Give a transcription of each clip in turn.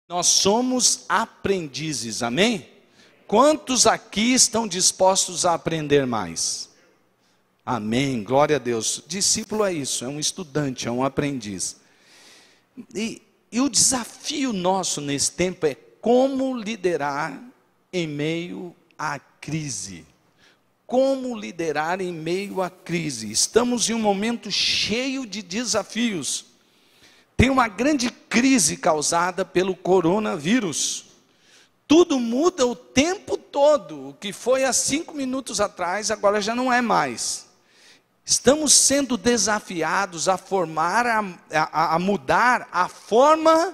Nós somos aprendizes, amém? Quantos aqui estão dispostos a aprender mais? Amém, glória a Deus. Discípulo é isso, é um estudante, é um aprendiz. E o desafio nosso nesse tempo é como liderar em meio à crise. Como liderar em meio à crise? Estamos em um momento cheio de desafios. Tem uma grande crise causada pelo coronavírus. Tudo muda o tempo todo. O que foi há 5 minutos atrás, agora já não é mais. Estamos sendo desafiados a mudar a forma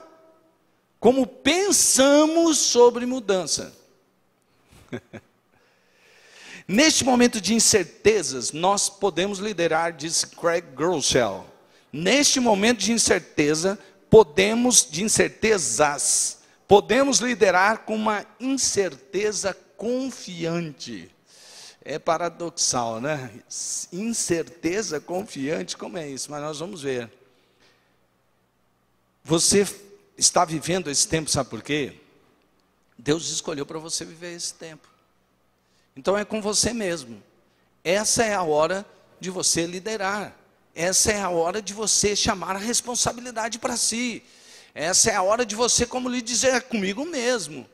como pensamos sobre mudança. Neste momento de incertezas, nós podemos liderar, disse Craig Groeschel. Neste momento de incertezas, podemos liderar com uma incerteza confiante. É paradoxal, né? Incerteza confiante, como é isso? Mas nós vamos ver. Você está vivendo esse tempo, sabe por quê? Deus escolheu para você viver esse tempo. Então é com você mesmo. Essa é a hora de você liderar. Essa é a hora de você chamar a responsabilidade para si. Essa é a hora de você, como lhe dizer, é comigo mesmo.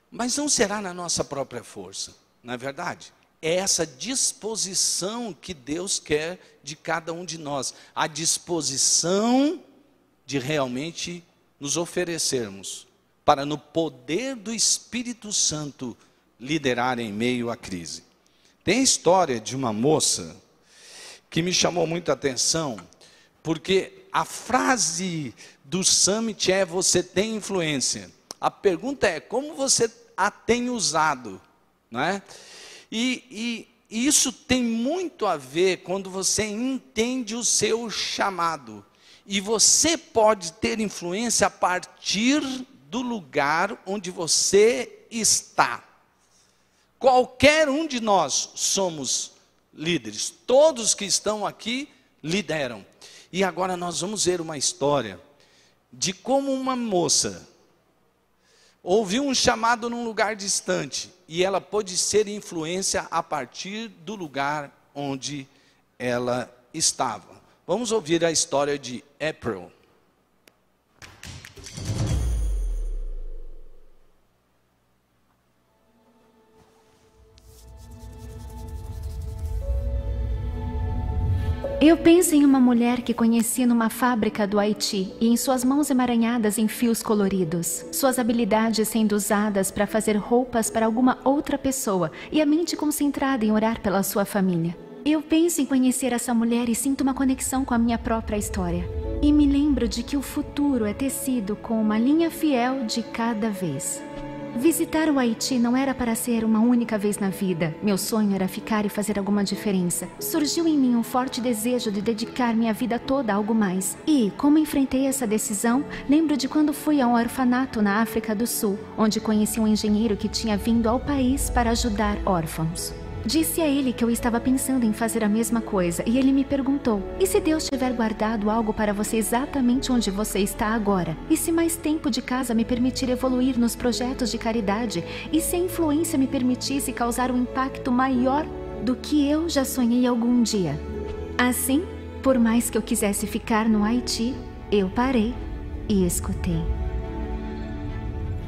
Mas não será na nossa própria força, não é verdade? É essa disposição que Deus quer de cada um de nós. A disposição de realmente nos oferecermos para, no poder do Espírito Santo, liderar em meio à crise. Tem a história de uma moça que me chamou muita atenção, porque a frase do Summit é: você tem influência. A pergunta é: como você a tem usado? Não é? E isso tem muito a ver quando você entende o seu chamado. E você pode ter influência a partir do lugar onde você está. Qualquer um de nós somos líderes. Todos que estão aqui lideram. E agora nós vamos ver uma história de como uma moça ouviu um chamado num lugar distante e ela pôde ser influência a partir do lugar onde ela estava. Vamos ouvir a história de April. Eu penso em uma mulher que conheci numa fábrica do Haiti e em suas mãos emaranhadas em fios coloridos. Suas habilidades sendo usadas para fazer roupas para alguma outra pessoa e a mente concentrada em orar pela sua família. Eu penso em conhecer essa mulher e sinto uma conexão com a minha própria história. E me lembro de que o futuro é tecido com uma linha fiel de cada vez. Visitar o Haiti não era para ser uma única vez na vida. Meu sonho era ficar e fazer alguma diferença. Surgiu em mim um forte desejo de dedicar minha vida toda a algo mais. E, como enfrentei essa decisão, lembro de quando fui a um orfanato na África do Sul, onde conheci um engenheiro que tinha vindo ao país para ajudar órfãos. Disse a ele que eu estava pensando em fazer a mesma coisa, e ele me perguntou: e se Deus tiver guardado algo para você exatamente onde você está agora? E se mais tempo de casa me permitir evoluir nos projetos de caridade? E se a influência me permitisse causar um impacto maior do que eu já sonhei algum dia? Assim, por mais que eu quisesse ficar no Haiti, eu parei e escutei.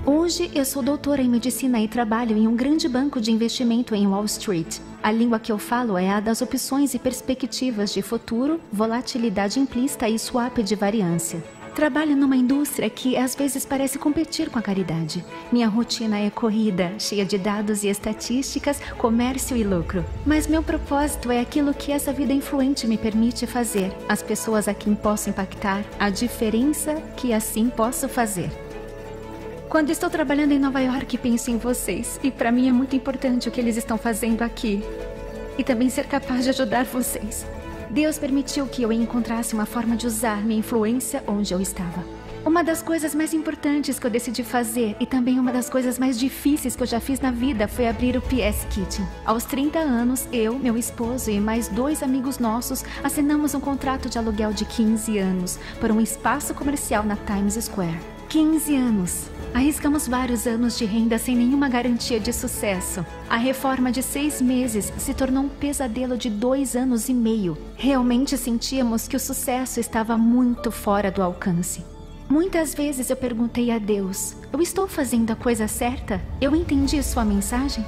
Hoje eu sou doutora em medicina e trabalho em um grande banco de investimento em Wall Street. A língua que eu falo é a das opções e perspectivas de futuro, volatilidade implícita e swap de variância. Trabalho numa indústria que às vezes parece competir com a caridade. Minha rotina é corrida, cheia de dados e estatísticas, comércio e lucro. Mas meu propósito é aquilo que essa vida influente me permite fazer. As pessoas a quem posso impactar, a diferença que assim posso fazer. Quando estou trabalhando em Nova York, penso em vocês. E para mim é muito importante o que eles estão fazendo aqui. E também ser capaz de ajudar vocês. Deus permitiu que eu encontrasse uma forma de usar minha influência onde eu estava. Uma das coisas mais importantes que eu decidi fazer, e também uma das coisas mais difíceis que eu já fiz na vida, foi abrir o PS Kitchen. Aos 30 anos, eu, meu esposo e mais 2 amigos nossos assinamos um contrato de aluguel de 15 anos por um espaço comercial na Times Square. 15 anos. Arriscamos vários anos de renda sem nenhuma garantia de sucesso. A reforma de 6 meses se tornou um pesadelo de 2 anos e meio. Realmente sentíamos que o sucesso estava muito fora do alcance. Muitas vezes eu perguntei a Deus: eu estou fazendo a coisa certa? Eu entendi sua mensagem?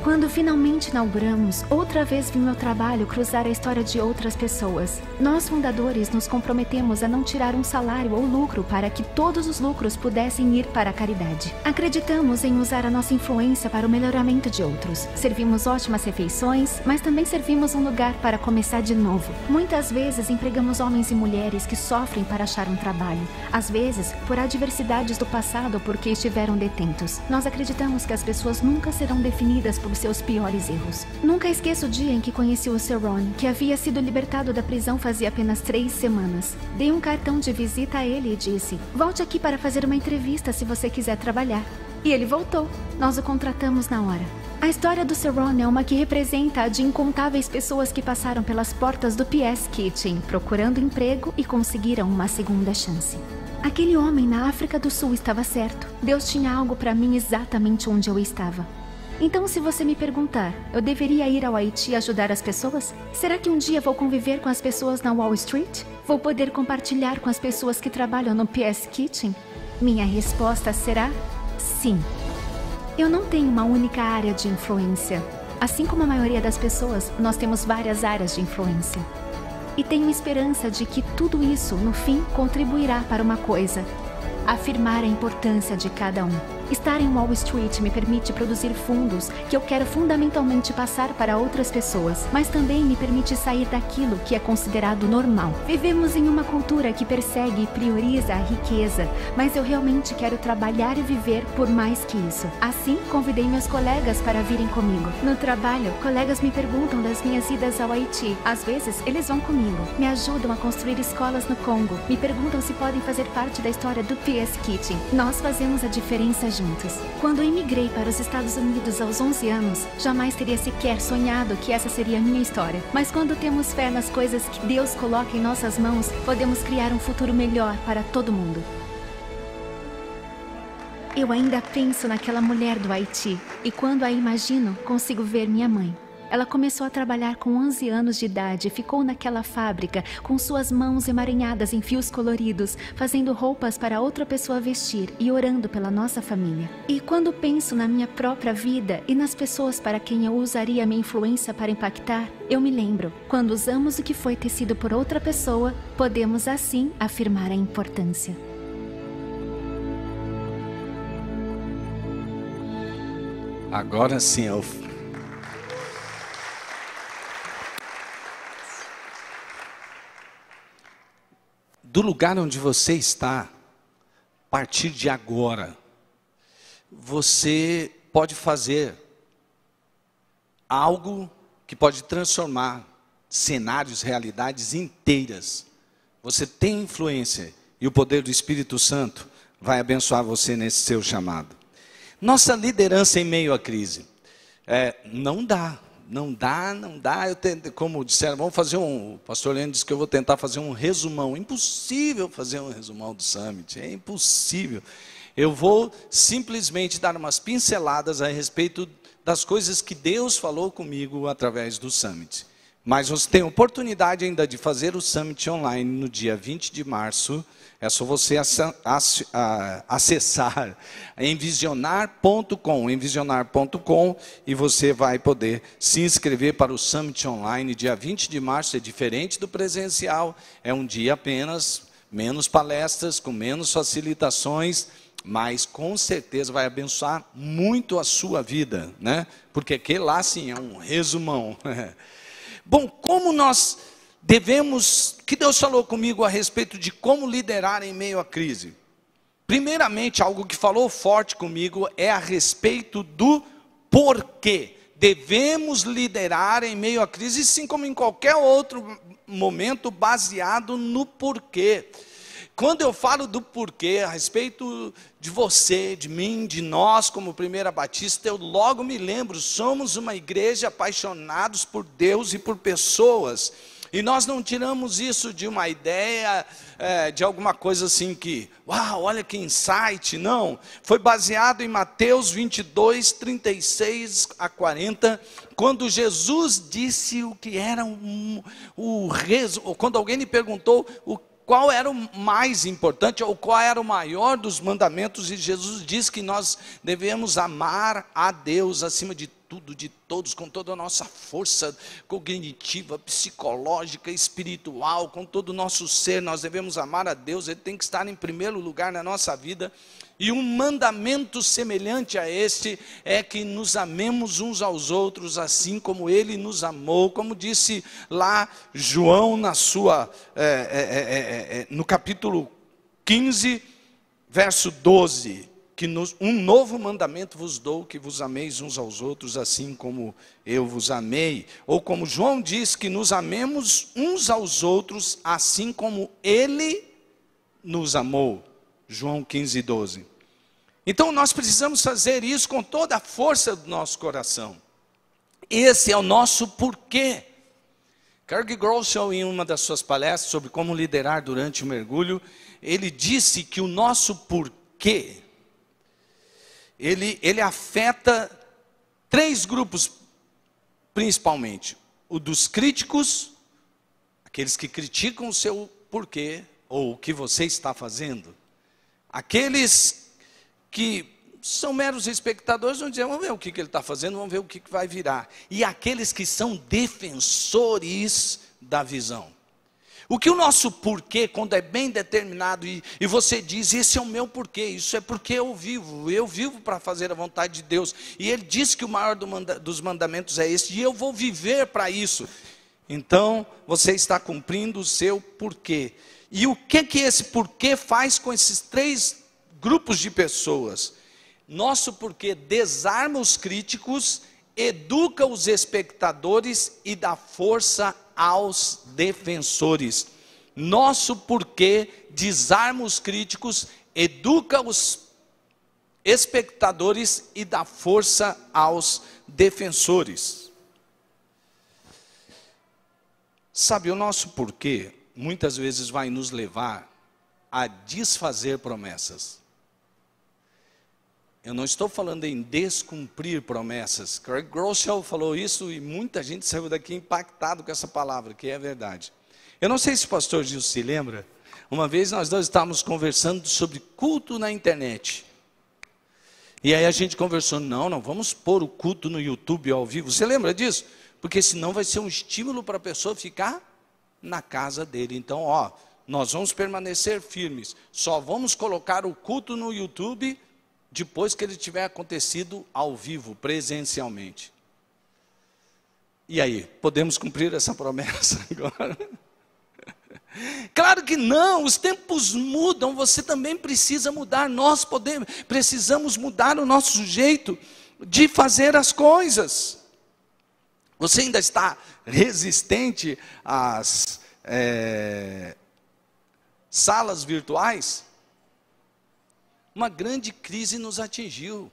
Quando finalmente inauguramos, outra vez vi meu trabalho cruzar a história de outras pessoas. Nós fundadores nos comprometemos a não tirar um salário ou lucro para que todos os lucros pudessem ir para a caridade. Acreditamos em usar a nossa influência para o melhoramento de outros. Servimos ótimas refeições, mas também servimos um lugar para começar de novo. Muitas vezes empregamos homens e mulheres que sofrem para achar um trabalho. Às vezes, por adversidades do passado ou porque estiveram detentos. Nós acreditamos que as pessoas nunca serão definidas por seus piores erros. Nunca esqueço o dia em que conheci o Sr. Ron, que havia sido libertado da prisão fazia apenas 3 semanas. Dei um cartão de visita a ele e disse: volte aqui para fazer uma entrevista se você quiser trabalhar. E ele voltou. Nós o contratamos na hora. A história do Sr. Ron é uma que representa a de incontáveis pessoas que passaram pelas portas do PS Kitchen, procurando emprego e conseguiram uma segunda chance. Aquele homem na África do Sul estava certo. Deus tinha algo para mim exatamente onde eu estava. Então, se você me perguntar, eu deveria ir ao Haiti ajudar as pessoas? Será que um dia vou conviver com as pessoas na Wall Street? Vou poder compartilhar com as pessoas que trabalham no PS Kitchen? Minha resposta será sim. Eu não tenho uma única área de influência. Assim como a maioria das pessoas, nós temos várias áreas de influência. E tenho esperança de que tudo isso, no fim, contribuirá para uma coisa: afirmar a importância de cada um. Estar em Wall Street me permite produzir fundos que eu quero fundamentalmente passar para outras pessoas, mas também me permite sair daquilo que é considerado normal. Vivemos em uma cultura que persegue e prioriza a riqueza, mas eu realmente quero trabalhar e viver por mais que isso. Assim, convidei meus colegas para virem comigo. No trabalho, colegas me perguntam das minhas idas ao Haiti. Às vezes, eles vão comigo. Me ajudam a construir escolas no Congo. Me perguntam se podem fazer parte da história do PS Kitchen. Nós fazemos a diferença juntos. Quando eu imigrei para os Estados Unidos aos 11 anos, jamais teria sequer sonhado que essa seria a minha história. Mas quando temos fé nas coisas que Deus coloca em nossas mãos, podemos criar um futuro melhor para todo mundo. Eu ainda penso naquela mulher do Haiti, e quando a imagino, consigo ver minha mãe. Ela começou a trabalhar com 11 anos de idade e ficou naquela fábrica com suas mãos emaranhadas em fios coloridos, fazendo roupas para outra pessoa vestir e orando pela nossa família. E quando penso na minha própria vida e nas pessoas para quem eu usaria minha influência para impactar, eu me lembro: quando usamos o que foi tecido por outra pessoa, podemos assim afirmar a importância. Agora sim, eu... Do lugar onde você está, a partir de agora, você pode fazer algo que pode transformar cenários, realidades inteiras. Você tem influência e o poder do Espírito Santo vai abençoar você nesse seu chamado. Nossa liderança em meio à crise. Não dá. Eu tento, como disseram, vamos fazer o pastor Leandro disse que eu vou tentar fazer um resumão. Impossível fazer um resumão do Summit, é impossível. Eu vou simplesmente dar umas pinceladas a respeito das coisas que Deus falou comigo através do Summit. Mas você tem oportunidade ainda de fazer o Summit online no dia 20 de março. É só você acessar envisionar.com, e você vai poder se inscrever para o Summit Online. Dia 20 de março é diferente do presencial, é um dia apenas, menos palestras, com menos facilitações, mas com certeza vai abençoar muito a sua vida, né? Porque aquele lá sim é um resumão. Bom, como nós devemos, que Deus falou comigo a respeito de como liderar em meio à crise. Primeiramente, algo que falou forte comigo é a respeito do porquê. Devemos liderar em meio à crise, assim como em qualquer outro momento, baseado no porquê. Quando eu falo do porquê, a respeito de você, de mim, de nós como Primeira Batista, eu logo me lembro, somos uma igreja apaixonados por Deus e por pessoas. E nós não tiramos isso de uma ideia, de alguma coisa assim que, uau, olha que insight, não. Foi baseado em Mateus 22, 36 a 40, quando Jesus disse o que era quando alguém lhe perguntou qual era o mais importante, ou qual era o maior dos mandamentos, e Jesus disse que nós devemos amar a Deus acima de tudo, de todos, com toda a nossa força cognitiva, psicológica, espiritual, com todo o nosso ser. Nós devemos amar a Deus, Ele tem que estar em primeiro lugar na nossa vida. E um mandamento semelhante a este é que nos amemos uns aos outros, assim como Ele nos amou, como disse lá João no capítulo 15, verso 12, que um novo mandamento vos dou, que vos ameis uns aos outros, assim como eu vos amei. Ou como João diz, que nos amemos uns aos outros, assim como Ele nos amou. João 15, 12. Então nós precisamos fazer isso com toda a força do nosso coração. Esse é o nosso porquê. Craig Groeschel, em uma das suas palestras sobre como liderar durante o mergulho, ele disse que o nosso porquê, ele afeta 3 grupos principalmente. O dos críticos, aqueles que criticam o seu porquê, ou o que você está fazendo. Aqueles que são meros espectadores, vão dizer, vamos ver o que ele está fazendo, vamos ver o que vai virar. E aqueles que são defensores da visão. O que o nosso porquê, quando é bem determinado, e você diz, esse é o meu porquê, isso é porque eu vivo para fazer a vontade de Deus. E Ele disse que o maior dos mandamentos é esse, e eu vou viver para isso. Então, você está cumprindo o seu porquê. E o que esse porquê faz com esses 3 grupos de pessoas? Nosso porquê desarma os críticos, educa os espectadores e dá força aos defensores. Nosso porquê desarma os críticos, educa os espectadores e dá força aos defensores. Sabe, o nosso porquê muitas vezes vai nos levar a desfazer promessas. Eu não estou falando em descumprir promessas. Craig Groeschel falou isso e muita gente saiu daqui impactado com essa palavra, que é verdade. Eu não sei se o pastor Gil se lembra, uma vez nós dois estávamos conversando sobre culto na internet. E aí a gente conversou, não vamos pôr o culto no YouTube ao vivo. Você lembra disso? Porque senão vai ser um estímulo para a pessoa ficar na casa dele. Então, nós vamos permanecer firmes. Só vamos colocar o culto no YouTube depois que ele tiver acontecido ao vivo, presencialmente. E aí, podemos cumprir essa promessa agora? Claro que não, os tempos mudam, você também precisa mudar, nós precisamos mudar o nosso jeito de fazer as coisas. Você ainda está resistente às salas virtuais? Uma grande crise nos atingiu.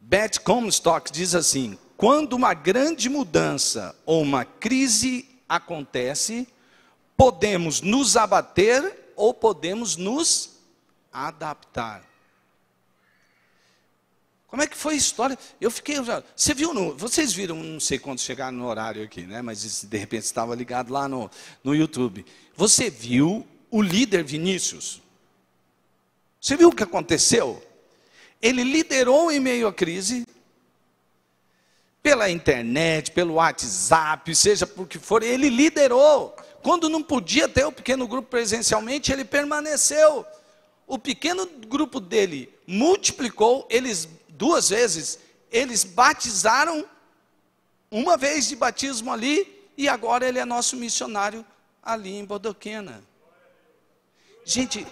Beth Comstock diz assim: quando uma grande mudança ou uma crise acontece, podemos nos abater ou podemos nos adaptar. Como é que foi a história? Eu fiquei, vocês viram, não sei quando chegaram no horário aqui, né? Mas de repente estava ligado lá no YouTube. Você viu o líder Vinícius? Você viu o que aconteceu? Ele liderou em meio à crise, pela internet, pelo WhatsApp, seja por que for, ele liderou. Quando não podia ter o pequeno grupo presencialmente, ele permaneceu. O pequeno grupo dele multiplicou, 2 vezes, eles batizaram, uma vez de batismo ali, e agora ele é nosso missionário ali em Bodoquena. Gente,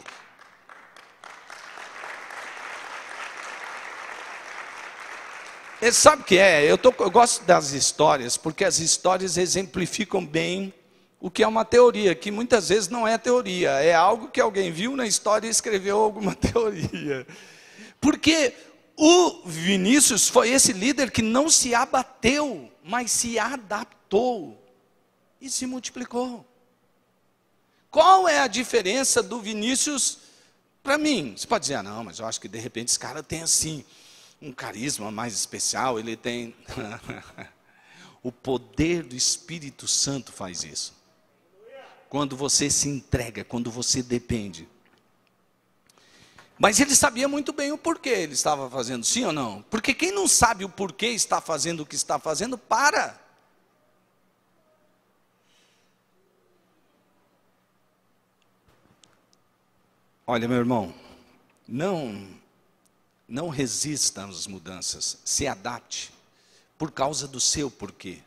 sabe o que é? Eu gosto das histórias, porque as histórias exemplificam bem o que é uma teoria, que muitas vezes não é teoria, é algo que alguém viu na história e escreveu alguma teoria. Porque O Vinícius foi esse líder que não se abateu, mas se adaptou e se multiplicou. Qual é a diferença do Vinícius para mim? Você pode dizer, não, mas eu acho que de repente esse cara tem assim, um carisma mais especial, ele tem... O poder do Espírito Santo faz isso. Quando você se entrega, quando você depende. Mas ele sabia muito bem o porquê ele estava fazendo, sim ou não? Porque quem não sabe o porquê está fazendo o que está fazendo, para. Olha, meu irmão, não resista às mudanças, se adapte por causa do seu porquê.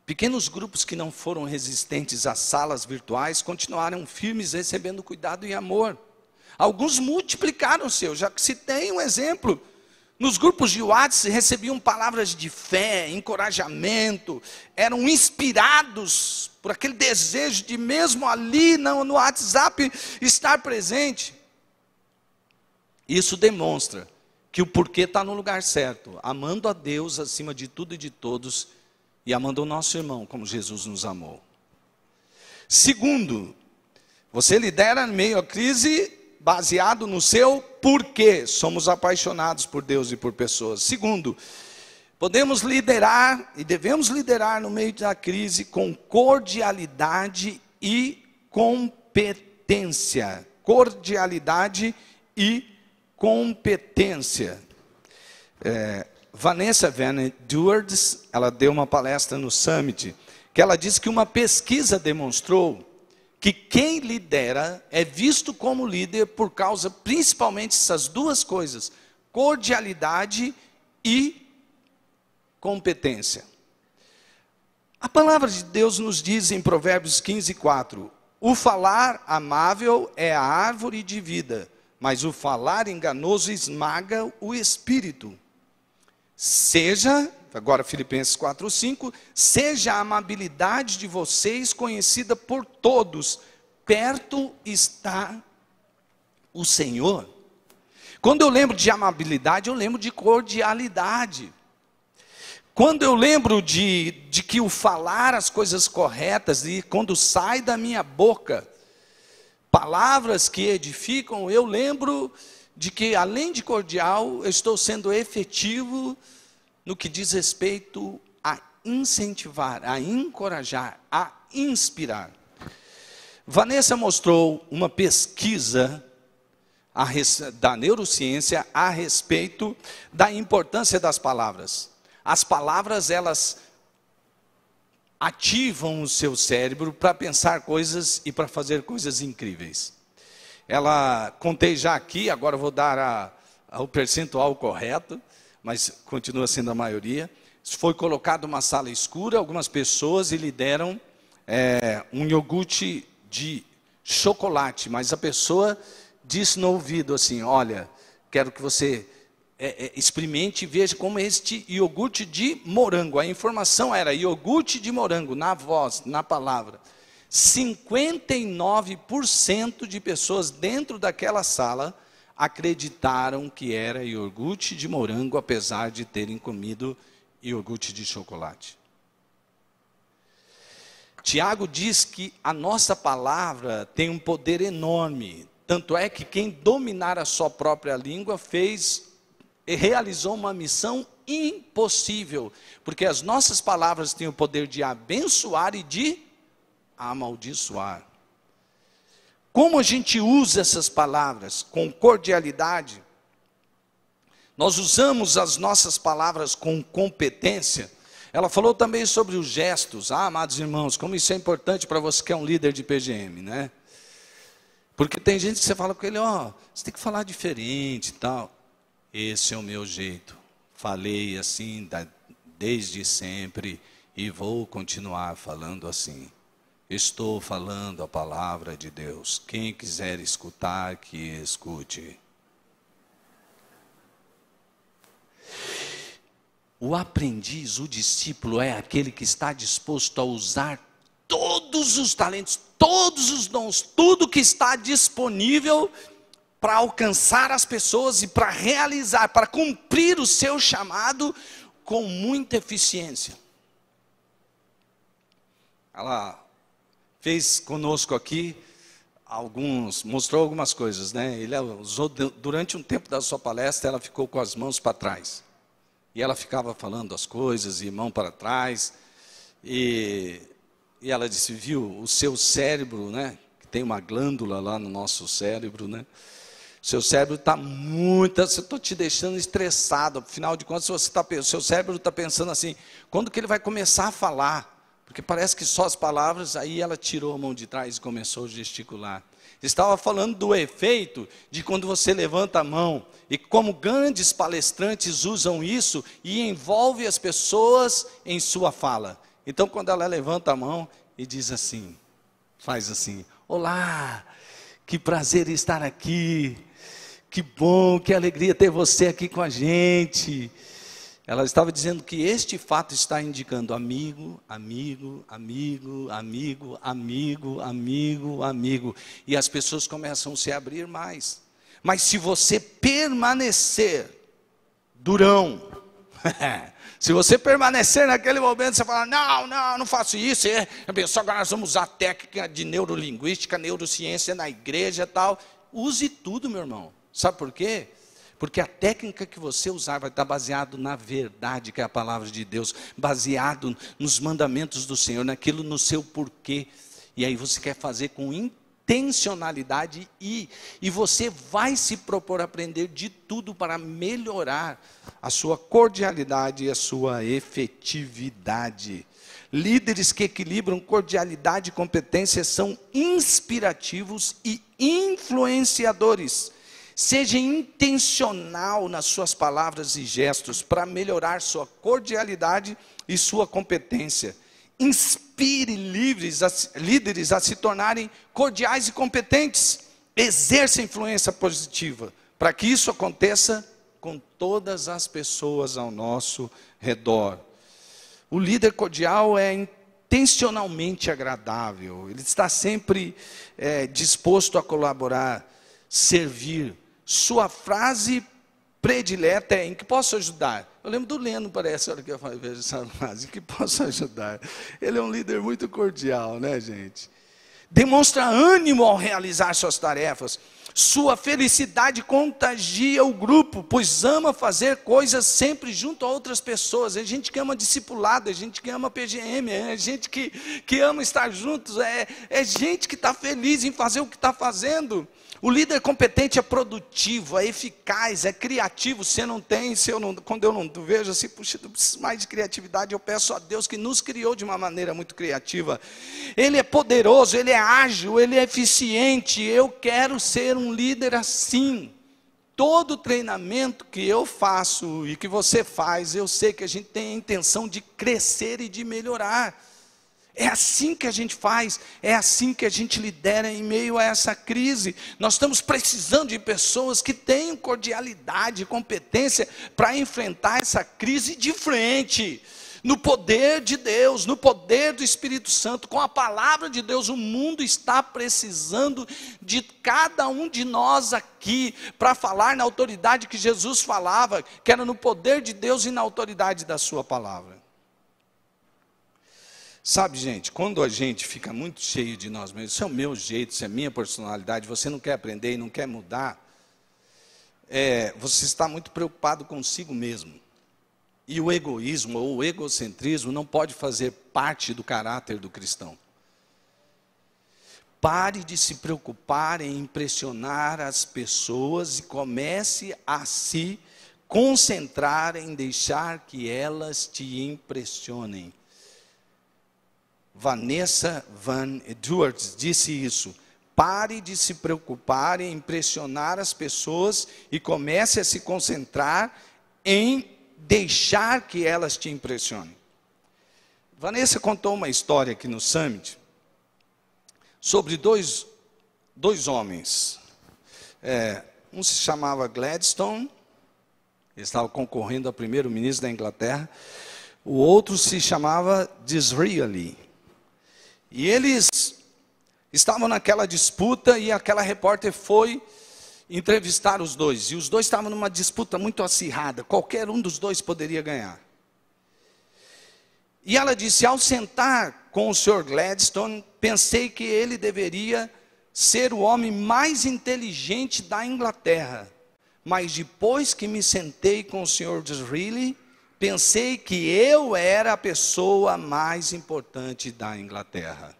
Pequenos grupos que não foram resistentes às salas virtuais continuaram firmes, recebendo cuidado e amor. Alguns multiplicaram-se, eu já citei um exemplo. Nos grupos de WhatsApp recebiam palavras de fé, encorajamento, eram inspirados por aquele desejo de mesmo ali no WhatsApp estar presente. Isso demonstra que o porquê está no lugar certo, amando a Deus acima de tudo e de todos, e amando o nosso irmão como Jesus nos amou. Segundo, você lidera no meio à crise baseado no seu porquê. Somos apaixonados por Deus e por pessoas. Segundo, podemos liderar e devemos liderar no meio da crise com cordialidade e competência. Cordialidade e competência. Vanessa Van Edwards, ela deu uma palestra no Summit, que ela disse que uma pesquisa demonstrou que quem lidera é visto como líder por causa principalmente dessas duas coisas, cordialidade e competência. A palavra de Deus nos diz em Provérbios 15:4, o falar amável é a árvore de vida, mas o falar enganoso esmaga o espírito. Seja, agora Filipenses 4:5, seja a amabilidade de vocês conhecida por todos, perto está o Senhor. Quando eu lembro de amabilidade, eu lembro de cordialidade. Quando eu lembro de que o falar as coisas corretas, e quando sai da minha boca palavras que edificam, eu lembro de que, além de cordial, eu estou sendo efetivo no que diz respeito a incentivar, a encorajar, a inspirar. Vanessa mostrou uma pesquisa da neurociência a respeito da importância das palavras. As palavras, elas ativam o seu cérebro para pensar coisas e para fazer coisas incríveis. Contei já aqui, agora vou dar o percentual correto, mas continua sendo a maioria. Foi colocado uma sala escura, algumas pessoas, e lhe deram um iogurte de chocolate, mas a pessoa disse no ouvido assim, olha, quero que você experimente e veja como este iogurte de morango. A informação era iogurte de morango, na voz, na palavra. 59% de pessoas dentro daquela sala acreditaram que era iogurte de morango, apesar de terem comido iogurte de chocolate. Tiago diz que a nossa palavra tem um poder enorme, tanto é que quem dominar a sua própria língua realizou uma missão impossível, porque as nossas palavras têm o poder de abençoar e de amaldiçoar. Como a gente usa essas palavras? Com cordialidade. Nós usamos as nossas palavras com competência. Ela falou também sobre os gestos. Amados irmãos, como isso é importante para você que é um líder de PGM, né? Porque tem gente que você fala com ele, você tem que falar diferente e tal. Esse é o meu jeito. Falei assim desde sempre e vou continuar falando assim. Estou falando a palavra de Deus. Quem quiser escutar, que escute. O aprendiz, o discípulo, é aquele que está disposto a usar todos os talentos, todos os dons, tudo que está disponível para alcançar as pessoas e para realizar, para cumprir o seu chamado com muita eficiência. Ela fez conosco aqui mostrou algumas coisas, né? Ele usou, durante um tempo da sua palestra, ela ficou com as mãos para trás. E ela ficava falando as coisas, e mão para trás. E ela disse, viu, o seu cérebro, né? Que tem uma glândula lá no nosso cérebro, né? O seu cérebro está muito, eu estou te deixando estressado. Afinal de contas, o seu cérebro está pensando assim, quando que ele vai começar a falar? Porque parece que só as palavras, aí ela tirou a mão de trás e começou a gesticular. Estava falando do efeito de quando você levanta a mão, e como grandes palestrantes usam isso, e envolve as pessoas em sua fala. Então, quando ela levanta a mão e diz assim, faz assim, olá, que prazer estar aqui, que bom, que alegria ter você aqui com a gente. Ela estava dizendo que este fato está indicando amigo, amigo, amigo, amigo, amigo, amigo, amigo. E as pessoas começam a se abrir mais. Mas se você permanecer durão, se você permanecer naquele momento, você fala, não faço isso. Só agora nós vamos usar técnica de neurolinguística, neurociência na igreja e tal. Use tudo, meu irmão. Sabe por quê? Porque a técnica que você usar vai estar baseado na verdade, que é a palavra de Deus, baseado nos mandamentos do Senhor, naquilo no seu porquê. E aí você quer fazer com intencionalidade e você vai se propor a aprender de tudo para melhorar a sua cordialidade e a sua efetividade. Líderes que equilibram cordialidade e competência são inspirativos e influenciadores. Seja intencional nas suas palavras e gestos para melhorar sua cordialidade e sua competência. Inspire líderes a se tornarem cordiais e competentes. Exerça influência positiva para que isso aconteça com todas as pessoas ao nosso redor. O líder cordial é intencionalmente agradável. Ele está sempre disposto a colaborar, servir. Sua frase predileta é, em que posso ajudar? Eu lembro do Leno, parece, a hora que eu vejo essa frase, em que posso ajudar? Ele é um líder muito cordial, né, gente? Demonstra ânimo ao realizar suas tarefas. Sua felicidade contagia o grupo, pois ama fazer coisas sempre junto a outras pessoas. É gente que ama discipulado, é gente que ama PGM, é gente que ama estar juntos, é gente que está feliz em fazer o que está fazendo. O líder competente é produtivo, é eficaz, é criativo. Quando eu não vejo assim, puxa, eu preciso mais de criatividade, eu peço a Deus que nos criou de uma maneira muito criativa. Ele é poderoso, ele é ágil, ele é eficiente. Eu quero ser um líder assim. Todo treinamento que eu faço e que você faz, eu sei que a gente tem a intenção de crescer e de melhorar. É assim que a gente faz, é assim que a gente lidera em meio a essa crise. Nós estamos precisando de pessoas que tenham cordialidade e competência para enfrentar essa crise de frente. No poder de Deus, no poder do Espírito Santo, com a palavra de Deus, o mundo está precisando de cada um de nós aqui, para falar na autoridade que Jesus falava, que era no poder de Deus e na autoridade da sua palavra. Sabe, gente, quando a gente fica muito cheio de nós mesmos, isso é o meu jeito, isso é a minha personalidade, você não quer aprender e não quer mudar, você está muito preocupado consigo mesmo. E o egoísmo ou o egocentrismo não pode fazer parte do caráter do cristão. Pare de se preocupar em impressionar as pessoas e comece a se concentrar em deixar que elas te impressionem. Vanessa Van Edwards disse isso. Pare de se preocupar em impressionar as pessoas e comece a se concentrar em deixar que elas te impressionem. Vanessa contou uma história aqui no Summit sobre dois homens. Um se chamava Gladstone, ele estava concorrendo a primeiro-ministro da Inglaterra. O outro se chamava Disraeli. E eles estavam naquela disputa e aquela repórter foi entrevistar os dois, e os dois estavam numa disputa muito acirrada, qualquer um dos dois poderia ganhar. E ela disse: ao sentar com o Sr. Gladstone, pensei que ele deveria ser o homem mais inteligente da Inglaterra, mas depois que me sentei com o Sr. Disraeli, pensei que eu era a pessoa mais importante da Inglaterra.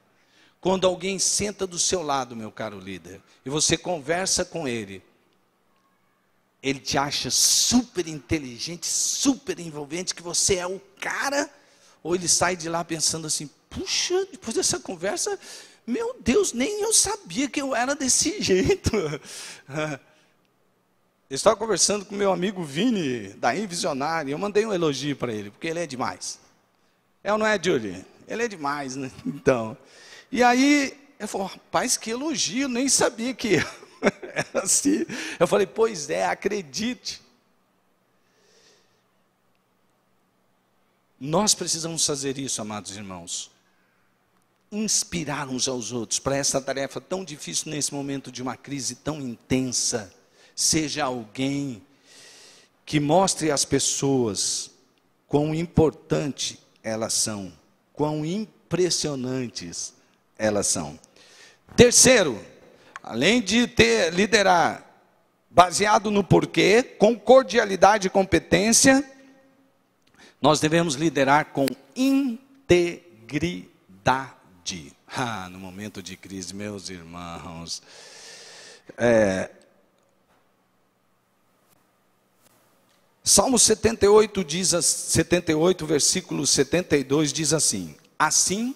Quando alguém senta do seu lado, meu caro líder, e você conversa com ele te acha super inteligente, super envolvente, que você é o cara, ou ele sai de lá pensando assim: puxa, depois dessa conversa, meu Deus, nem eu sabia que eu era desse jeito. Eu estava conversando com meu amigo Vini, da Invisionária, e eu mandei um elogio para ele, porque ele é demais. É ou não é, Julie? Ele é demais, né? Então, e aí, ele falou: rapaz, que elogio, nem sabia que era assim. Eu falei: pois é, acredite. Nós precisamos fazer isso, amados irmãos. Inspirar uns aos outros para essa tarefa tão difícil nesse momento de uma crise tão intensa. Seja alguém que mostre às pessoas quão importante elas são, quão impressionantes elas são. Terceiro, além de liderar baseado no porquê, com cordialidade e competência, nós devemos liderar com integridade. No momento de crise, meus irmãos, Salmo 78, 78, versículo 72, diz assim: assim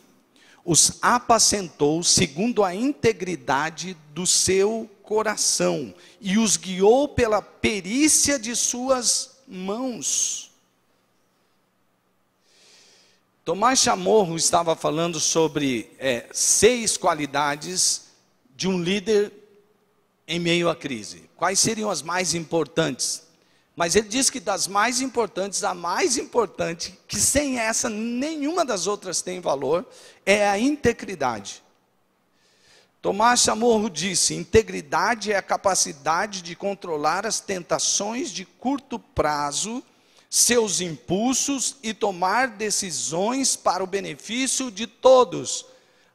os apacentou segundo a integridade do seu coração, e os guiou pela perícia de suas mãos. Tomás Chamorro estava falando sobre 6 qualidades de um líder em meio à crise. Quais seriam as mais importantes? Mas ele diz que das mais importantes, a mais importante, que sem essa nenhuma das outras tem valor, é a integridade. Tomás Chamorro disse: integridade é a capacidade de controlar as tentações de curto prazo, seus impulsos e tomar decisões para o benefício de todos.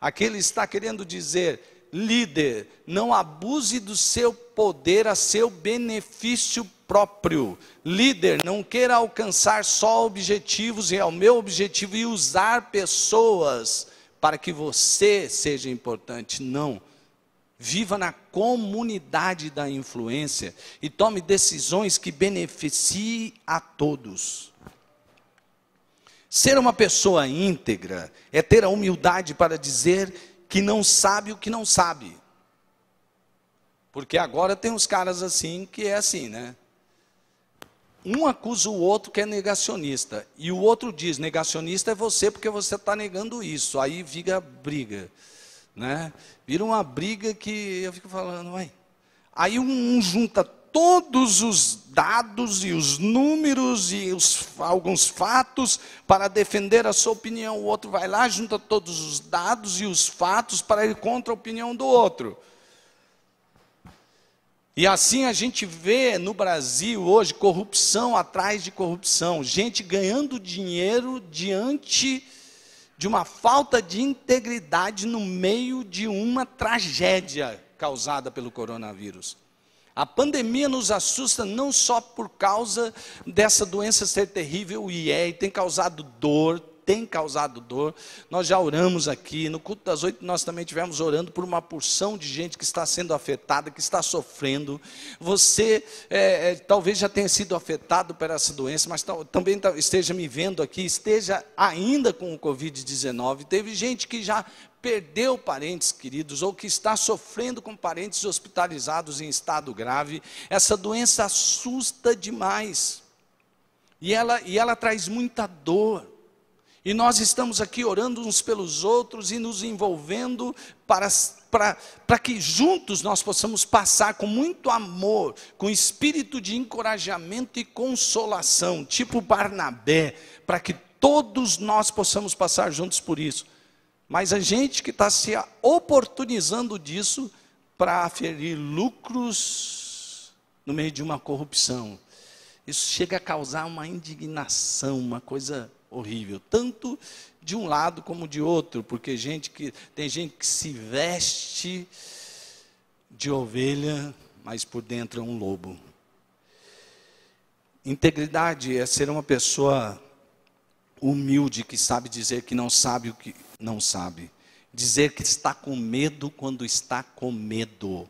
Aqui ele está querendo dizer: líder, não abuse do seu poder a seu benefício próprio. Líder, não queira alcançar só objetivos e ao meu objetivo e usar pessoas para que você seja importante. Não. Viva na comunidade da influência e tome decisões que beneficiem a todos. Ser uma pessoa íntegra é ter a humildade para dizer que não sabe o que não sabe. Porque agora tem uns caras assim que é assim, né? Um acusa o outro que é negacionista, e o outro diz: negacionista é você porque você está negando isso. Aí vira briga, né? Vira uma briga que eu fico falando, ué. Aí um junta todos os dados e os números e alguns fatos para defender a sua opinião. O outro vai lá, junta todos os dados e os fatos para ir contra a opinião do outro. E assim a gente vê no Brasil hoje corrupção atrás de corrupção, gente ganhando dinheiro diante de uma falta de integridade no meio de uma tragédia causada pelo coronavírus. A pandemia nos assusta não só por causa dessa doença ser terrível, e tem causado dor, Nós já oramos aqui, no culto das 8 nós também estivemos orando por uma porção de gente que está sendo afetada, que está sofrendo. Você talvez já tenha sido afetado por essa doença, mas também esteja me vendo aqui, esteja ainda com o Covid-19. Teve gente que já perdeu parentes queridos, ou que está sofrendo com parentes hospitalizados em estado grave. Essa doença assusta demais, e ela traz muita dor. E nós estamos aqui orando uns pelos outros e nos envolvendo para que juntos nós possamos passar com muito amor, com espírito de encorajamento e consolação, tipo Barnabé, para que todos nós possamos passar juntos por isso. Mas a gente que está se oportunizando disso para aferir lucros no meio de uma corrupção. Isso chega a causar uma indignação, uma coisa horrível, tanto de um lado como de outro, porque tem gente que se veste de ovelha, mas por dentro é um lobo. Integridade é ser uma pessoa humilde, que sabe dizer que não sabe o que não sabe. Dizer que está com medo quando está com medo.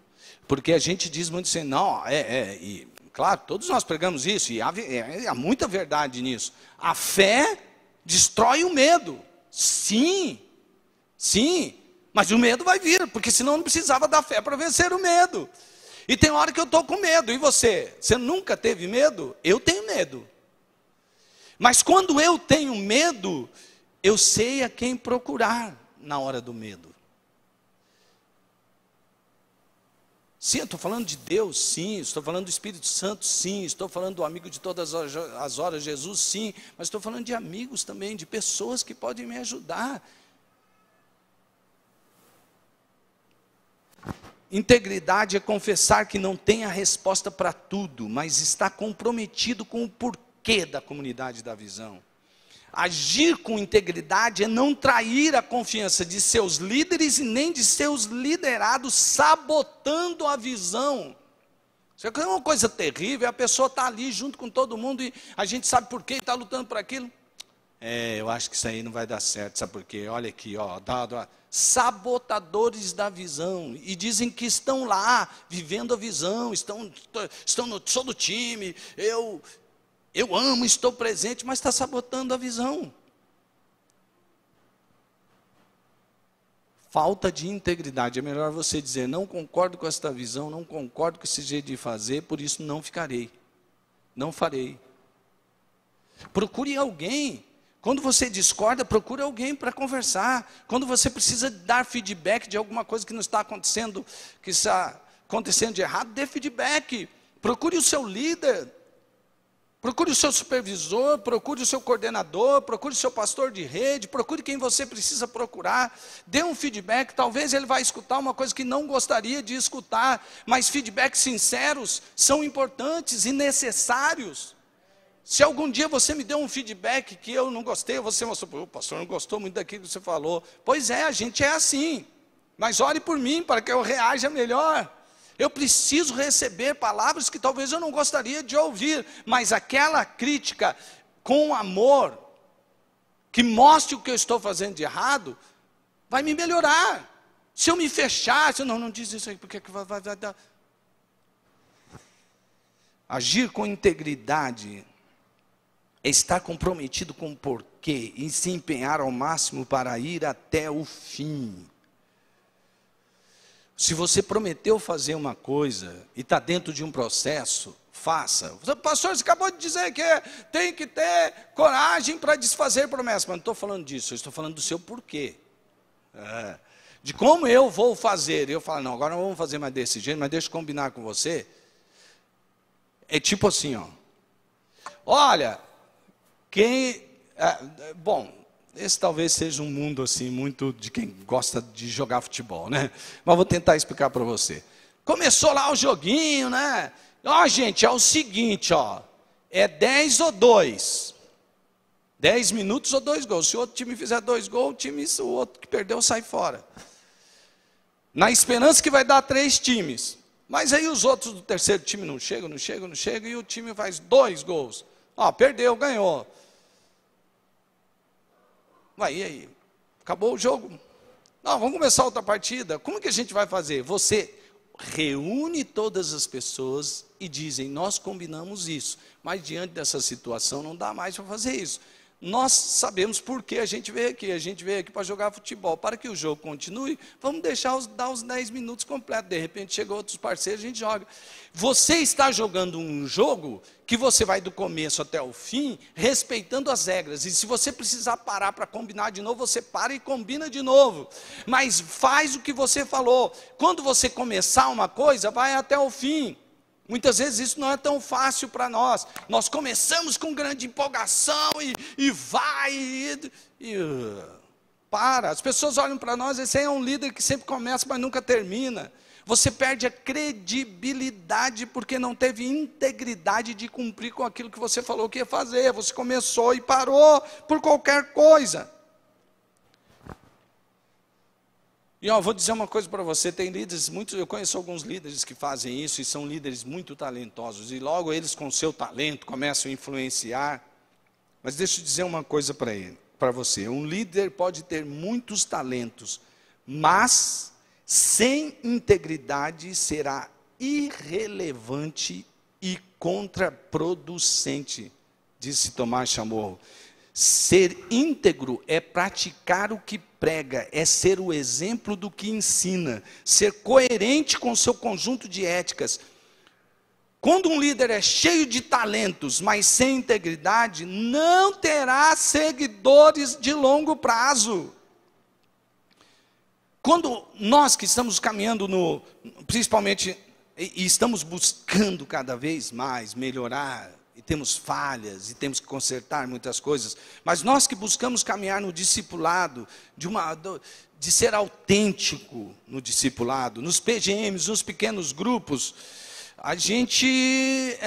Porque a gente diz muito assim, não, e, claro, todos nós pregamos isso, e há muita verdade nisso. A fé destrói o medo. Sim, mas o medo vai vir, porque senão não precisava da fé para vencer o medo. E tem hora que eu estou com medo, e você? Você nunca teve medo? Eu tenho medo. Mas quando eu tenho medo, eu sei a quem procurar na hora do medo. Sim, eu estou falando de Deus, sim. Estou falando do Espírito Santo, sim. Estou falando do amigo de todas as horas, Jesus, sim. Mas estou falando de amigos também, de pessoas que podem me ajudar. Integridade é confessar que não tem a resposta para tudo, mas está comprometido com o porquê da comunidade da visão. Agir com integridade é não trair a confiança de seus líderes e nem de seus liderados, sabotando a visão. Isso é uma coisa terrível, a pessoa está ali junto com todo mundo e a gente sabe por quê e está lutando por aquilo. Eu acho que isso aí não vai dar certo, sabe por quê? Olha aqui, sabotadores da visão, e dizem que estão lá, vivendo a visão, sou do time, eu amo, estou presente, mas está sabotando a visão. Falta de integridade. É melhor você dizer, não concordo com esta visão, não concordo com esse jeito de fazer, por isso não ficarei, não farei. Procure alguém. Quando você discorda, procure alguém para conversar. Quando você precisa dar feedback de alguma coisa que não está acontecendo, que está acontecendo de errado, dê feedback. Procure o seu líder. Procure o seu supervisor, procure o seu coordenador, procure o seu pastor de rede, procure quem você precisa procurar, dê um feedback, talvez ele vai escutar uma coisa que não gostaria de escutar, mas feedbacks sinceros são importantes e necessários. Se algum dia você me deu um feedback que eu não gostei, você mostrou, o pastor não gostou muito daquilo que você falou. Pois é, a gente é assim, mas ore por mim para que eu reaja melhor. Eu preciso receber palavras que talvez eu não gostaria de ouvir, mas aquela crítica com amor, que mostre o que eu estou fazendo de errado, vai me melhorar. Se eu me fechar, se eu não diz isso aí, porque vai dar. Agir com integridade é estar comprometido com o porquê e se empenhar ao máximo para ir até o fim. Se você prometeu fazer uma coisa e está dentro de um processo, faça. Pastor, você acabou de dizer que tem que ter coragem para desfazer promessas. Mas não estou falando disso, eu estou falando do seu porquê. De como eu vou fazer. Eu falo, não, agora não vamos fazer mais desse jeito, mas deixa eu combinar com você. É tipo assim, olha, esse talvez seja um mundo assim, muito de quem gosta de jogar futebol, né? Mas vou tentar explicar para você. Começou lá o joguinho, né? Gente, é o seguinte, é 10 ou 2. 10 minutos ou 2 gols. Se o outro time fizer 2 gols, o outro que perdeu sai fora. Na esperança que vai dar 3 times. Mas aí os outros do terceiro time não chegam, e o time faz 2 gols. Perdeu, ganhou. E aí? Acabou o jogo? Não, vamos começar outra partida. Como que a gente vai fazer? Você reúne todas as pessoas e dizem, nós combinamos isso, mas diante dessa situação não dá mais para fazer isso. Nós sabemos por que a gente veio aqui. A gente veio aqui para jogar futebol. Para que o jogo continue, vamos dar os 10 minutos completos. De repente, chegam outros parceiros, a gente joga. Você está jogando um jogo que você vai do começo até o fim, respeitando as regras. E se você precisar parar para combinar de novo, você para e combina de novo. Mas faz o que você falou. Quando você começar uma coisa, vai até o fim. Muitas vezes isso não é tão fácil para nós. Nós começamos com grande empolgação e para. As pessoas olham para nós, esse aí é um líder que sempre começa, mas nunca termina. Você perde a credibilidade porque não teve integridade de cumprir com aquilo que você falou que ia fazer. Você começou e parou por qualquer coisa. E vou dizer uma coisa para você, tem líderes, eu conheço alguns líderes que fazem isso e são líderes muito talentosos. E logo eles com seu talento começam a influenciar. Mas deixa eu dizer uma coisa para você. Um líder pode ter muitos talentos, mas sem integridade será irrelevante e contraproducente, disse Tomás Chamorro. Ser íntegro é praticar o que prega, é ser o exemplo do que ensina, ser coerente com o seu conjunto de éticas. Quando um líder é cheio de talentos, mas sem integridade, não terá seguidores de longo prazo. Quando nós que estamos caminhando principalmente, e estamos buscando cada vez mais melhorar, e temos falhas, e temos que consertar muitas coisas, mas nós que buscamos caminhar no discipulado, de ser autêntico no discipulado, nos PGMs, nos pequenos grupos, a gente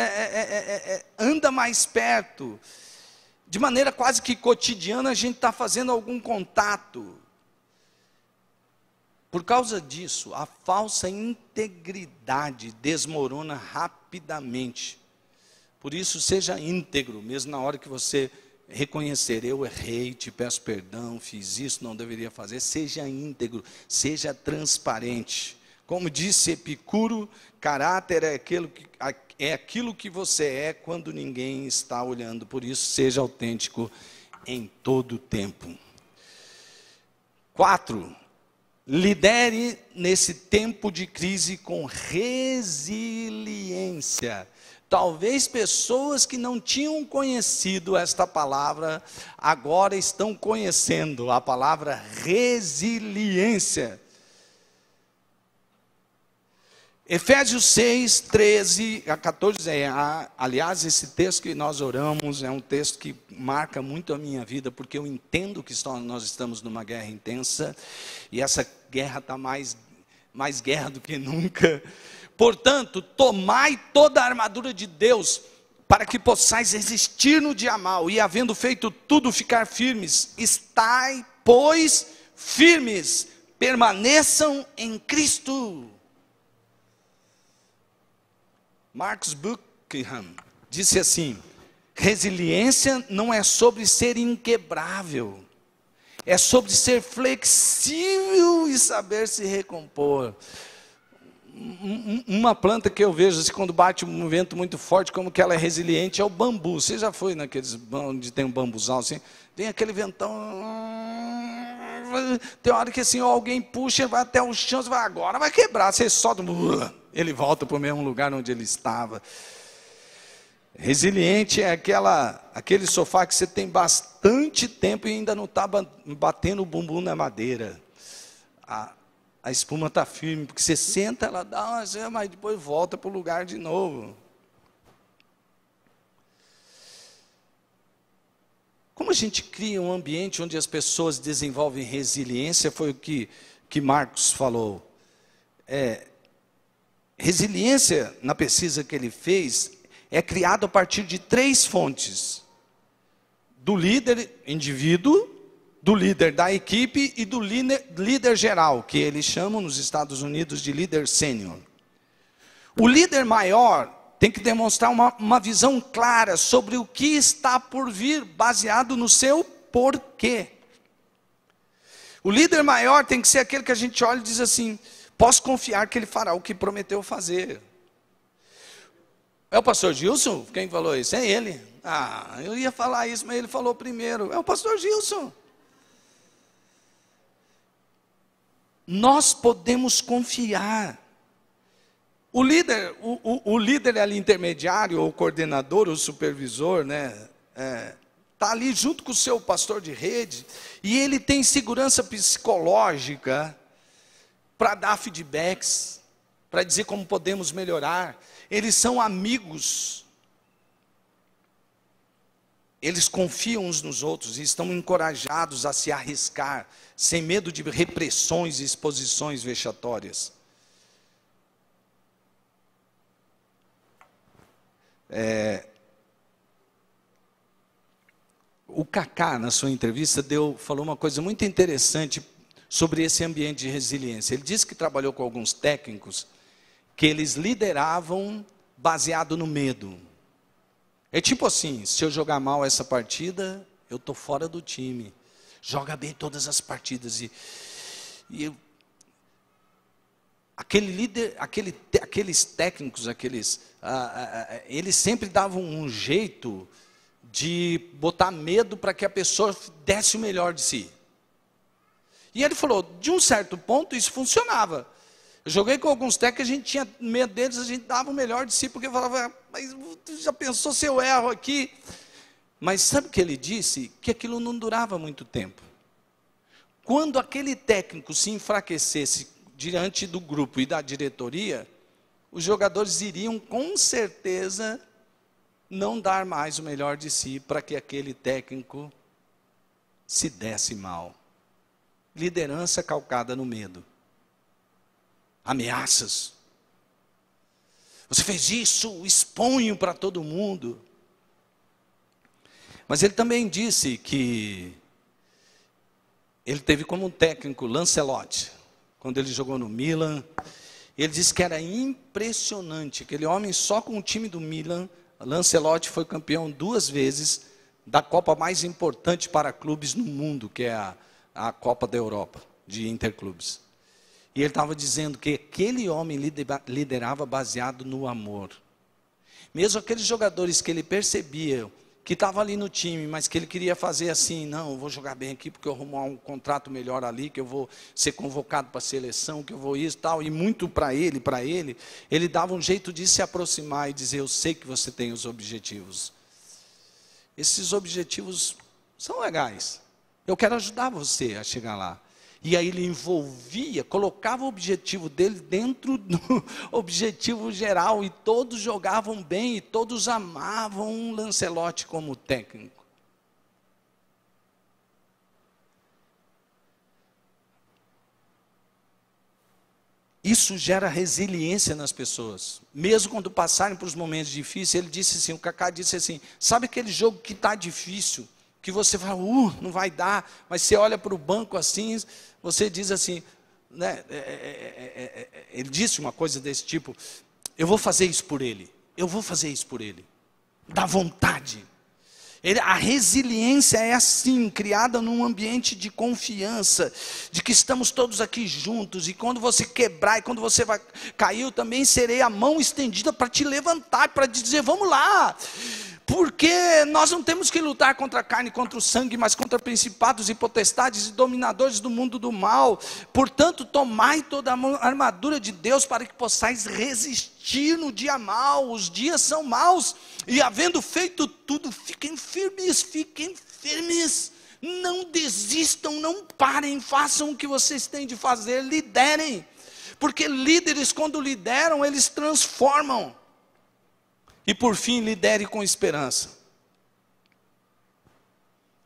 anda mais perto, de maneira quase que cotidiana a gente está fazendo algum contato. Por causa disso, a falsa integridade desmorona rapidamente. Por isso, seja íntegro, mesmo na hora que você reconhecer, eu errei, te peço perdão, fiz isso, não deveria fazer. Seja íntegro, seja transparente. Como disse Epicuro, caráter é aquilo que você é quando ninguém está olhando. Por isso, seja autêntico em todo o tempo. 4. Lidere nesse tempo de crise com resiliência. Talvez pessoas que não tinham conhecido esta palavra, agora estão conhecendo a palavra resiliência. Efésios 6, 13 a 14, aliás, esse texto que nós oramos é um texto que marca muito a minha vida, porque eu entendo que nós estamos numa guerra intensa, e essa guerra está mais guerra do que nunca. Portanto, tomai toda a armadura de Deus, para que possais resistir no dia mau, e havendo feito tudo, ficar firmes. Estai, pois, firmes, permaneçam em Cristo. Marcus Buckingham disse assim: resiliência não é sobre ser inquebrável, é sobre ser flexível e saber se recompor. Uma planta que eu vejo assim, quando bate um vento muito forte, como que ela é resiliente, é o bambu. Você já foi naqueles onde tem um bambuzal assim? Vem aquele ventão, tem hora que assim, alguém puxa, vai até o chão, você vai, agora vai quebrar, você solta, ele volta para o mesmo lugar onde ele estava. Resiliente é aquele sofá que você tem bastante tempo e ainda não está batendo o bumbum na madeira. A espuma está firme, porque você senta, ela dá, mas depois volta para o lugar de novo. Como a gente cria um ambiente onde as pessoas desenvolvem resiliência, foi o que Marcos falou. Resiliência, na pesquisa que ele fez, é criado a partir de 3 fontes: do líder indivíduo, do líder da equipe e do líder geral, que eles chamam nos Estados Unidos de líder sênior. O líder maior tem que demonstrar uma visão clara sobre o que está por vir, baseado no seu porquê. O líder maior tem que ser aquele que a gente olha e diz assim: posso confiar que ele fará o que prometeu fazer. É o pastor Gilson? Quem falou isso? É ele. Eu ia falar isso, mas ele falou primeiro. É o pastor Gilson. Nós podemos confiar. O líder ali intermediário, ou coordenador, ou supervisor, né? Está ali junto com o seu pastor de rede, e ele tem segurança psicológica para dar feedbacks, para dizer como podemos melhorar. Eles são amigos. Eles confiam uns nos outros e estão encorajados a se arriscar, sem medo de repressões e exposições vexatórias. O Kaká, na sua entrevista, falou uma coisa muito interessante sobre esse ambiente de resiliência. Ele disse que trabalhou com alguns técnicos que eles lideravam baseado no medo. É tipo assim, se eu jogar mal essa partida, eu estou fora do time. Joga bem todas as partidas. Aquele líder, aqueles técnicos, eles sempre davam um jeito de botar medo para que a pessoa desse o melhor de si. E ele falou, de um certo ponto isso funcionava. Eu joguei com alguns técnicos, a gente tinha medo deles, a gente dava o melhor de si, porque falava, mas já pensou se eu erro aqui? Mas sabe o que ele disse? Que aquilo não durava muito tempo. Quando aquele técnico se enfraquecesse diante do grupo e da diretoria, os jogadores iriam com certeza não dar mais o melhor de si para que aquele técnico se desse mal. Liderança calcada no medo. Ameaças. Você fez isso, exponho para todo mundo. Mas ele também disse que ele teve como técnico Lancelotti, quando ele jogou no Milan. Ele disse que era impressionante, aquele homem só com o time do Milan. Lancelotti foi campeão 2 vezes da Copa mais importante para clubes no mundo, que é a Copa da Europa, de Interclubes. E ele estava dizendo que aquele homem liderava baseado no amor. Mesmo aqueles jogadores que ele percebia que estavam ali no time, mas que ele queria fazer assim, não, eu vou jogar bem aqui porque eu arrumar um contrato melhor ali, que eu vou ser convocado para a seleção, que eu vou isso e tal, e muito para ele dava um jeito de se aproximar e dizer, eu sei que você tem os objetivos. Esses objetivos são legais. Eu quero ajudar você a chegar lá. E aí ele envolvia, colocava o objetivo dele dentro do objetivo geral, e todos jogavam bem, e todos amavam o Lancelotti como técnico. Isso gera resiliência nas pessoas. Mesmo quando passarem por os momentos difíceis, ele disse assim, o Kaká disse assim, sabe aquele jogo que está difícil, que você fala, não vai dar, mas você olha para o banco assim, você diz assim, né, ele disse uma coisa desse tipo, eu vou fazer isso por ele, eu vou fazer isso por ele, dá vontade. A resiliência é assim, criada num ambiente de confiança, de que estamos todos aqui juntos, e quando você quebrar, e quando você vai cair, eu também serei a mão estendida para te levantar, para te dizer, vamos lá. Porque nós não temos que lutar contra a carne, contra o sangue, mas contra principados e potestades e dominadores do mundo do mal. Portanto, tomai toda a armadura de Deus para que possais resistir no dia mau. Os dias são maus. E havendo feito tudo, fiquem firmes. Não desistam, não parem, façam o que vocês têm de fazer, liderem. Porque líderes, quando lideram, eles transformam. E por fim, lidere com esperança.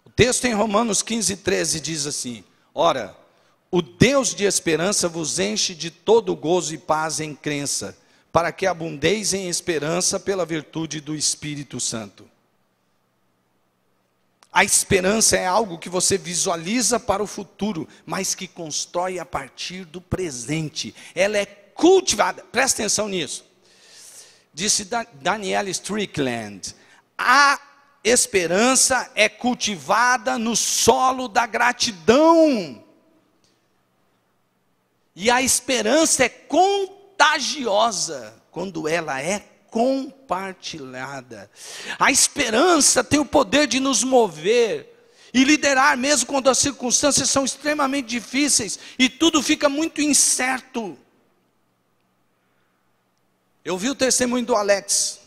O texto em Romanos 15:13 diz assim, ora, o Deus de esperança vos enche de todo gozo e paz em crença, para que abundeis em esperança pela virtude do Espírito Santo. A esperança é algo que você visualiza para o futuro, mas que constrói a partir do presente. Ela é cultivada, presta atenção nisso. Disse Danielle Strickland, a esperança é cultivada no solo da gratidão. E a esperança é contagiosa quando ela é compartilhada. A esperança tem o poder de nos mover e liderar mesmo quando as circunstâncias são extremamente difíceis e tudo fica muito incerto. Eu vi o testemunho do Alex.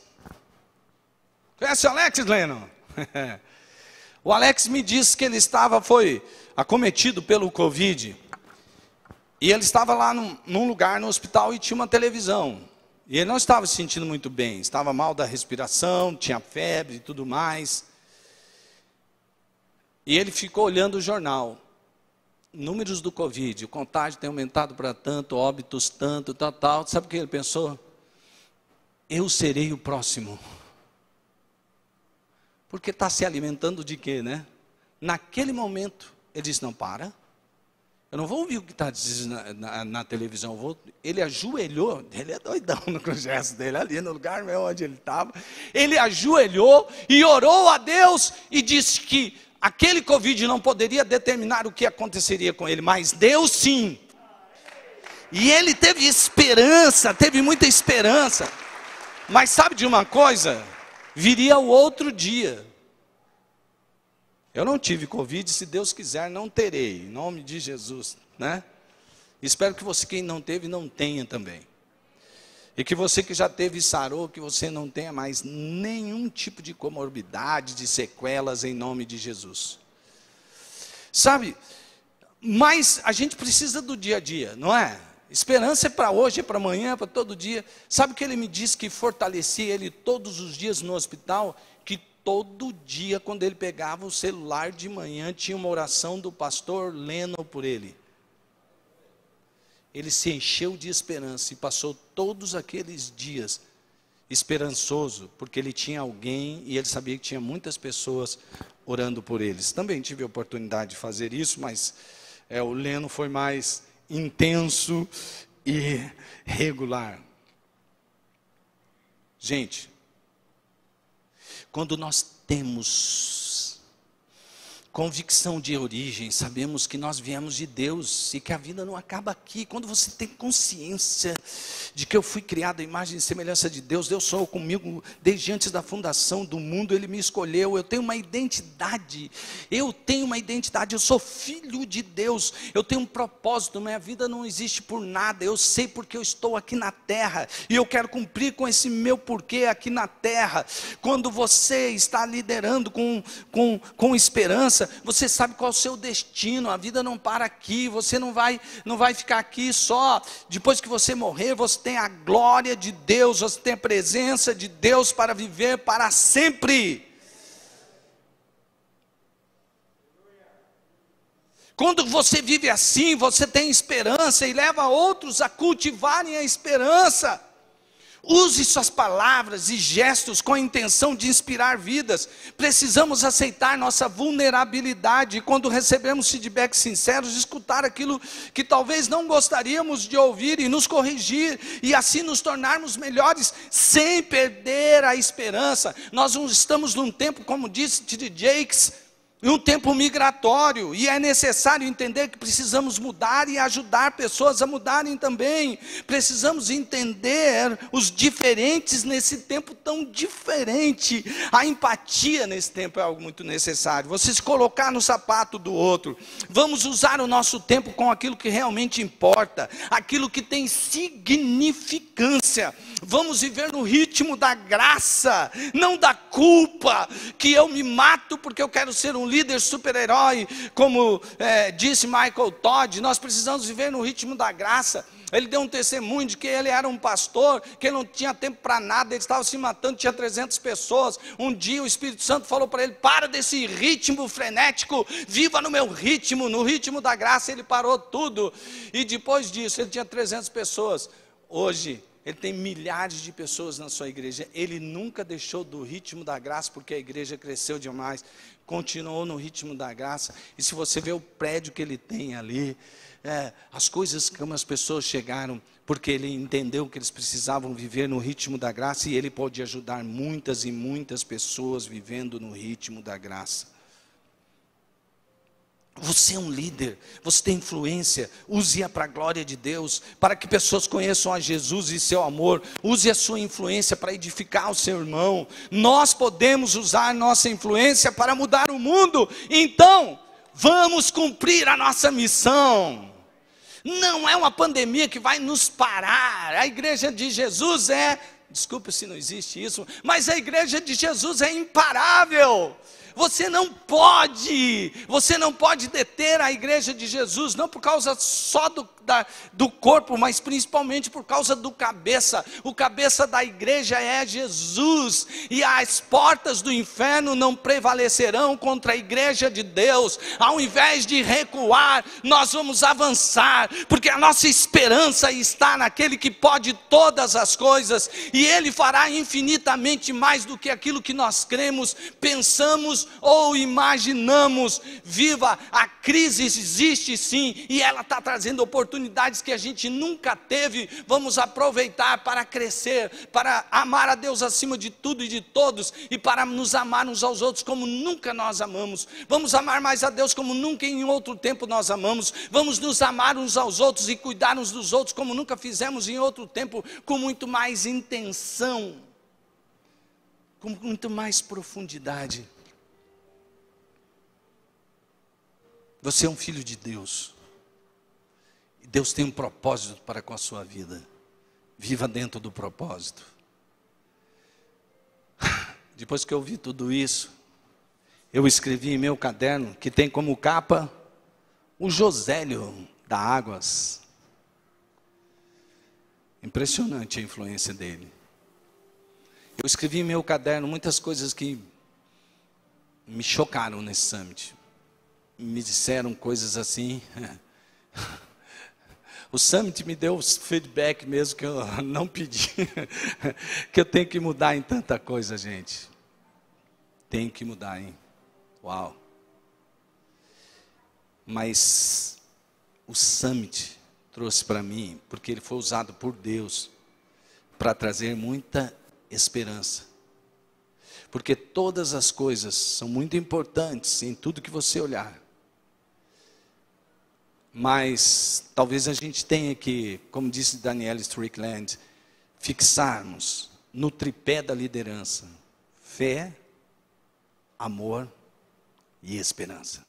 Conhece o Alex, Lennon? O Alex me disse que ele foi acometido pelo Covid. E ele estava lá num lugar, no hospital, e tinha uma televisão. E ele não estava se sentindo muito bem. Estava mal da respiração, tinha febre e tudo mais. E ele ficou olhando o jornal. Números do Covid, o contágio tem aumentado para tanto, óbitos tanto, tal. Sabe o que ele pensou? Eu serei o próximo. Porque está se alimentando de quê, né? Naquele momento, ele disse, não, para. Eu não vou ouvir o que está dizendo na televisão. Ele ajoelhou, ele é doidão no gesto dele, ali no lugar mesmo onde ele estava. Ele ajoelhou e orou a Deus e disse que aquele Covid não poderia determinar o que aconteceria com ele, mas Deus sim. E ele teve esperança, teve muita esperança. Mas sabe de uma coisa? Viria o outro dia. Eu não tive Covid, se Deus quiser, não terei, em nome de Jesus, né? Espero que você, quem não teve, não tenha também. E que você que já teve e sarou, que você não tenha mais nenhum tipo de comorbidade, de sequelas, em nome de Jesus. Sabe, mas a gente precisa do dia a dia, não é? Esperança é para hoje, é para amanhã, é para todo dia. Sabe que ele me disse que fortalecia ele todos os dias no hospital? Que todo dia, quando ele pegava o celular de manhã, tinha uma oração do pastor Leno por ele. Ele se encheu de esperança e passou todos aqueles dias esperançoso, porque ele tinha alguém e ele sabia que tinha muitas pessoas orando por eles. Também tive a oportunidade de fazer isso, mas o Leno foi mais intenso e regular. Gente, quando nós temos convicção de origem, sabemos que nós viemos de Deus e que a vida não acaba aqui. Quando você tem consciência de que eu fui criado à imagem e semelhança de Deus, Deus sonhou comigo desde antes da fundação do mundo, Ele me escolheu, eu tenho uma identidade, eu sou filho de Deus, eu tenho um propósito, minha vida não existe por nada, eu sei porque eu estou aqui na terra, e eu quero cumprir com esse meu porquê aqui na terra. Quando você está liderando com esperança, você sabe qual é o seu destino, a vida não para aqui, você não vai ficar aqui só, depois que você morrer, você tem a glória de Deus, você tem a presença de Deus para viver para sempre. Quando você vive assim, você tem esperança e leva outros a cultivarem a esperança. Use suas palavras e gestos com a intenção de inspirar vidas. Precisamos aceitar nossa vulnerabilidade e quando recebemos feedbacks sinceros, escutar aquilo que talvez não gostaríamos de ouvir e nos corrigir e assim nos tornarmos melhores sem perder a esperança. Nós não estamos num tempo, como disse T.D. Jakes, um tempo migratório, e é necessário entender que precisamos mudar e ajudar pessoas a mudarem também. Precisamos entender os diferentes nesse tempo tão diferente. A empatia nesse tempo é algo muito necessário. Você se colocar no sapato do outro. Vamos usar o nosso tempo com aquilo que realmente importa, aquilo que tem significância. Vamos viver no ritmo da graça, não da culpa, que eu me mato porque eu quero ser um líder super-herói, como disse Michael Todd. Nós precisamos viver no ritmo da graça. Ele deu um testemunho de que ele era um pastor, que ele não tinha tempo para nada, ele estava se matando, tinha 300 pessoas. Um dia o Espírito Santo falou para ele: para desse ritmo frenético, viva no meu ritmo, no ritmo da graça. Ele parou tudo, e depois disso ele tinha 300 pessoas. Hoje ele tem milhares de pessoas na sua igreja. Ele nunca deixou do ritmo da graça, porque a igreja cresceu demais, continuou no ritmo da graça. E se você vê o prédio que ele tem ali, as coisas como as pessoas chegaram, porque ele entendeu que eles precisavam viver no ritmo da graça, e ele pode ajudar muitas e muitas pessoas vivendo no ritmo da graça. Você é um líder, você tem influência, use-a para a glória de Deus, para que pessoas conheçam a Jesus e seu amor. Use a sua influência para edificar o seu irmão. Nós podemos usar nossa influência para mudar o mundo, então vamos cumprir a nossa missão. Não é uma pandemia que vai nos parar. A igreja de Jesus desculpe se não existe isso, mas a igreja de Jesus é imparável. Você não pode deter a igreja de Jesus, não por causa só do corpo, mas principalmente por causa do cabeça. O cabeça da igreja é Jesus, e as portas do inferno não prevalecerão contra a igreja de Deus. Ao invés de recuar, nós vamos avançar, porque a nossa esperança está naquele que pode todas as coisas, e Ele fará infinitamente mais do que aquilo que nós cremos, pensamos ou imaginamos. Viva, a crise existe sim, e ela está trazendo oportunidades que a gente nunca teve. Vamos aproveitar para crescer, para amar a Deus acima de tudo e de todos, e para nos amar uns aos outros como nunca nós amamos. Vamos amar mais a Deus como nunca em outro tempo nós amamos. Vamos nos amar uns aos outros e cuidar uns dos outros como nunca fizemos em outro tempo, com muito mais intenção, com muito mais profundidade. Você é um filho de Deus, e Deus tem um propósito para com a sua vida. Viva dentro do propósito. Depois que eu vi tudo isso, eu escrevi em meu caderno, que tem como capa o Josélio da Águas. Impressionante a influência dele. Eu escrevi em meu caderno muitas coisas que me chocaram nesse summit. Me disseram coisas assim. O summit me deu feedback mesmo que eu não pedi. Que eu tenho que mudar em tanta coisa, gente. Tem que mudar, hein? Uau. Mas o summit trouxe para mim, porque ele foi usado por Deus para trazer muita esperança. Porque todas as coisas são muito importantes em tudo que você olhar. Mas talvez a gente tenha que, como disse Danielle Strickland, fixarmos no tripé da liderança: fé, amor e esperança.